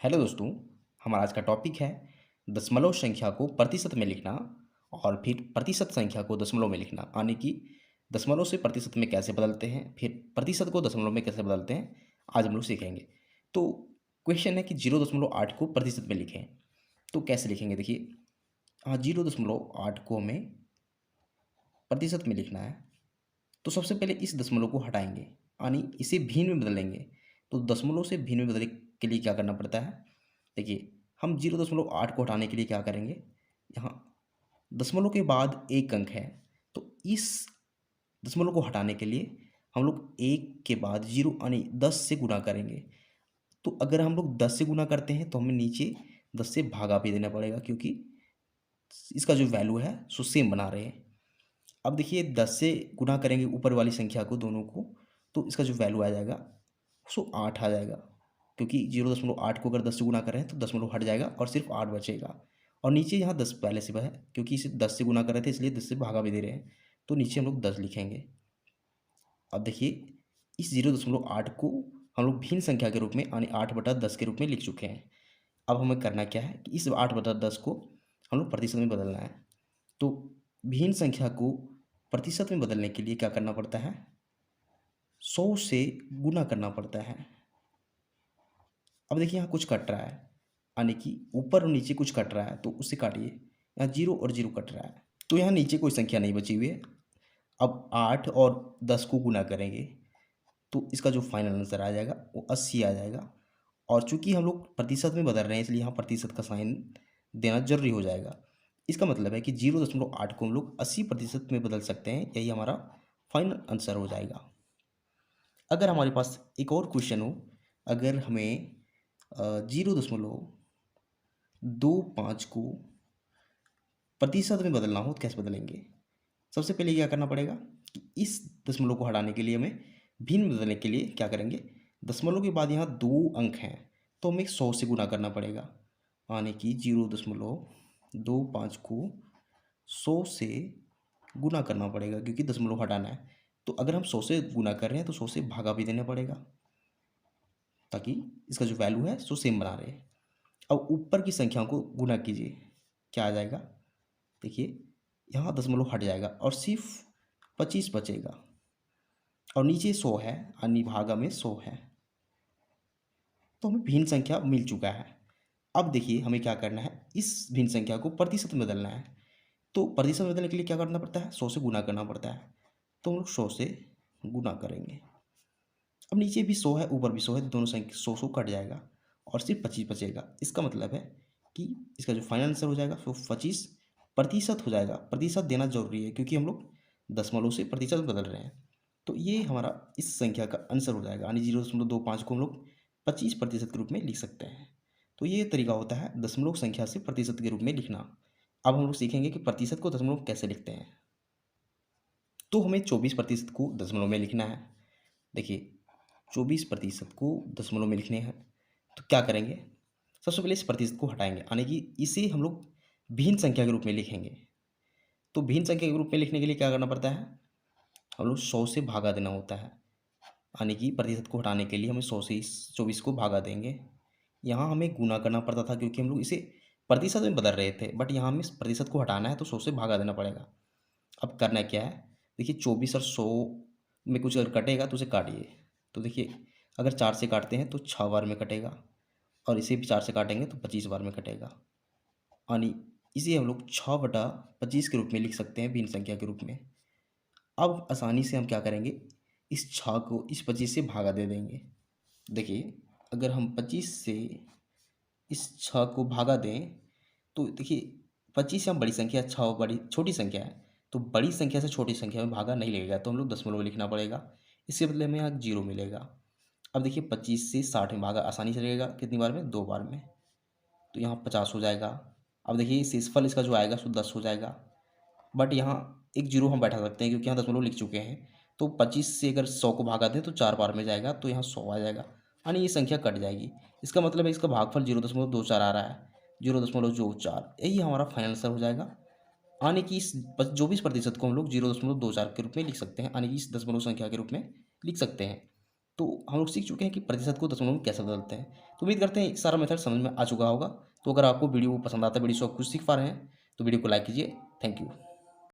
Hello दोस्तों। हमारा आज का टॉपिक है दशमलव संख्या को प्रतिशत में लिखना और फिर प्रतिशत संख्या को दशमलव में लिखना, यानी कि दशमलव से प्रतिशत में कैसे बदलते हैं, फिर प्रतिशत को दशमलव में कैसे बदलते हैं, आज हम लोग सीखेंगे। तो क्वेश्चन है कि 0.8 को प्रतिशत में लिखें, तो कैसे लिखेंगे? देखिए, हाँ, 0.8 को हमें प्रतिशत में लिखना है। तो सबसे पहले इस दशमलव को हटाएंगे, यानी इसे भिन्न में बदलेंगे। तो दशमलव से भिन्न में बदलने के लिए क्या करना पड़ता है? देखिए, हम 0.8 को हटाने के लिए क्या करेंगे? यहाँ दशमलव के बाद एक अंक है, तो इस दशमलव को हटाने के लिए हम लोग एक के बाद जीरो यानी 10 से गुणा करेंगे। तो अगर हम लोग 10 से गुणा करते हैं तो हमें नीचे 10 से भागा भी देना पड़ेगा, क्योंकि इसका जो वैल्यू है सो सेम बना रहे हैं। अब देखिए, 10 से गुणा करेंगे ऊपर वाली संख्या को, दोनों को, तो इसका जो वैल्यू आ जाएगा सो 8 आ जाएगा, क्योंकि 0.8 को अगर 10 से गुणा करें तो दशमलव हट जाएगा और सिर्फ 8 बचेगा। और नीचे यहाँ 10 पहले से है, क्योंकि इसे 10 से गुणा कर रहे थे इसलिए 10 से भागा भी दे रहे हैं, तो नीचे हम लोग 10 लिखेंगे। अब देखिए, इस 0.8 को हम लोग भिन्न संख्या के रूप में यानी 8/10 के रूप में लिख चुके हैं। अब हमें करना क्या है कि इस 8/10 को हम लोग प्रतिशत में बदलना है। तो भिन्न संख्या को प्रतिशत में बदलने के लिए क्या करना पड़ता है? 100 से गुना करना पड़ता है। अब देखिए, यहाँ कुछ कट रहा है, यानी कि ऊपर और नीचे कुछ कट रहा है, तो उसे काटिए। यहाँ 0 और 0 कट रहा है, तो यहाँ नीचे कोई संख्या नहीं बची हुई है। अब 8 और 10 को गुना करेंगे तो इसका जो फाइनल आंसर आ जाएगा वो 80 आ जाएगा। और चूंकि हम लोग प्रतिशत में बदल रहे हैं इसलिए यहाँ प्रतिशत का साइन देना जरूरी हो जाएगा। इसका मतलब है कि 0.8 को हम लोग 80% में बदल सकते हैं, यही हमारा फाइनल आंसर हो जाएगा। अगर हमारे पास एक और क्वेश्चन हो, अगर हमें 0.25 को प्रतिशत में बदलना हो तो कैसे बदलेंगे? सबसे पहले क्या करना पड़ेगा कि इस दशमलव को हटाने के लिए हमें भिन्न में बदलने के लिए क्या करेंगे? दशमलव के बाद यहाँ 2 अंक हैं, तो हमें 100 से गुना करना पड़ेगा, यानी कि 0.25 को 100 से गुना करना पड़ेगा, क्योंकि दशमलव हटाना है। तो अगर हम 100 से गुना कर रहे हैं तो 100 से भागा भी देना पड़ेगा, ताकि इसका जो वैल्यू है सो सेम बना रहे। अब ऊपर की संख्याओं को गुना कीजिए, क्या आ जाएगा? देखिए, यहाँ दशमलव हट जाएगा और सिर्फ 25 बचेगा, और नीचे 100 है, यानी भागा में 100 है, तो हमें भिन्न संख्या मिल चुका है। अब देखिए, हमें क्या करना है? इस भिन्न संख्या को प्रतिशत में बदलना है। तो प्रतिशत में बदलने के लिए क्या करना पड़ता है? 100 से गुना करना पड़ता है। तो हम लोग 100 से गुना करेंगे। अब नीचे भी 100 है, ऊपर भी 100 है, दोनों संख्या 100 कट जाएगा और सिर्फ 25 बचेगा। इसका मतलब है कि इसका जो फाइनल आंसर हो जाएगा वो 25% हो जाएगा। प्रतिशत देना जरूरी है, क्योंकि हम लोग दशमलव से प्रतिशत में बदल रहे हैं। तो ये हमारा इस संख्या का आंसर हो जाएगा, यानी 0.25 को हम लोग 25% के रूप में लिख सकते हैं। तो ये तरीका होता है दशमलव संख्या से प्रतिशत के रूप में लिखना। अब हम लोग सीखेंगे कि प्रतिशत को दशमलव कैसे लिखते हैं। तो हमें 24% को दशमलव में लिखना है। देखिए, 24% को दशमलव में लिखने हैं, तो क्या करेंगे? सबसे पहले इस प्रतिशत को हटाएंगे, यानी कि इसे हम लोग भिन्न संख्या के रूप में लिखेंगे। तो भिन्न संख्या के रूप में लिखने के लिए क्या करना पड़ता है? हम लोग 100 से भागा देना होता है, यानी कि प्रतिशत को हटाने के लिए हमें 100 से इस 24 को भागा देंगे। यहाँ हमें गुना करना पड़ता था, क्योंकि हम लोग इसे प्रतिशत में बदल रहे थे, बट यहाँ हमें इस प्रतिशत को हटाना है तो 100 से भागा देना पड़ेगा। अब करना क्या है? देखिए, 24 और 100 में कुछ अगर कटेगा तो उसे काटिए। तो देखिए, अगर 4 से काटते हैं तो 6 बार में कटेगा, और इसे भी 4 से काटेंगे तो 25 बार में कटेगा, यानी इसे हम लोग 6/25 के रूप में लिख सकते हैं, भिन्न संख्या के रूप में। अब आसानी से हम क्या करेंगे? इस 6 को इस 25 से भागा दे देंगे। देखिए, अगर हम 25 से इस 6 को भागा दें तो देखिए, 25 यहाँ बड़ी संख्या, 6 बड़ी छोटी संख्या है, तो बड़ी संख्या से छोटी संख्या में भागा नहीं लगेगा, तो हम लोग दशमलव में लिखना पड़ेगा। इसके बदले में यहाँ 0 मिलेगा। अब देखिए, 25 से 60 में भागा आसानी से लगेगा, कितनी बार में? 2 बार में, तो यहाँ 50 हो जाएगा। अब देखिए, शेषफल इसका जो आएगा सो 10 हो जाएगा, बट यहाँ एक 0 हम बैठा सकते हैं, क्योंकि यहाँ दशमलव लिख चुके हैं। तो 25 से अगर 100 को भागा दें तो 4 बार में जाएगा, तो यहाँ 100 आ जाएगा, यानी ये संख्या कट जाएगी। इसका मतलब है इसका भागफल 0.24 आ रहा है, 0.24, यही हमारा फाइनल आंसर हो जाएगा। यानी कि इस 24% को हम लोग 0.24 के रूप में लिख सकते हैं, यानी कि इस दशमलव संख्या के रूप में लिख सकते हैं। तो हम लोग सीख चुके हैं कि प्रतिशत को दशमलव में कैसे बदलते हैं। तो उम्मीद करते हैं सारा मेथड समझ में आ चुका होगा। तो अगर आपको वीडियो पसंद आता है, वीडियो से आप कुछ सीख पा रहे हैं, तो वीडियो को लाइक कीजिए। Thank you.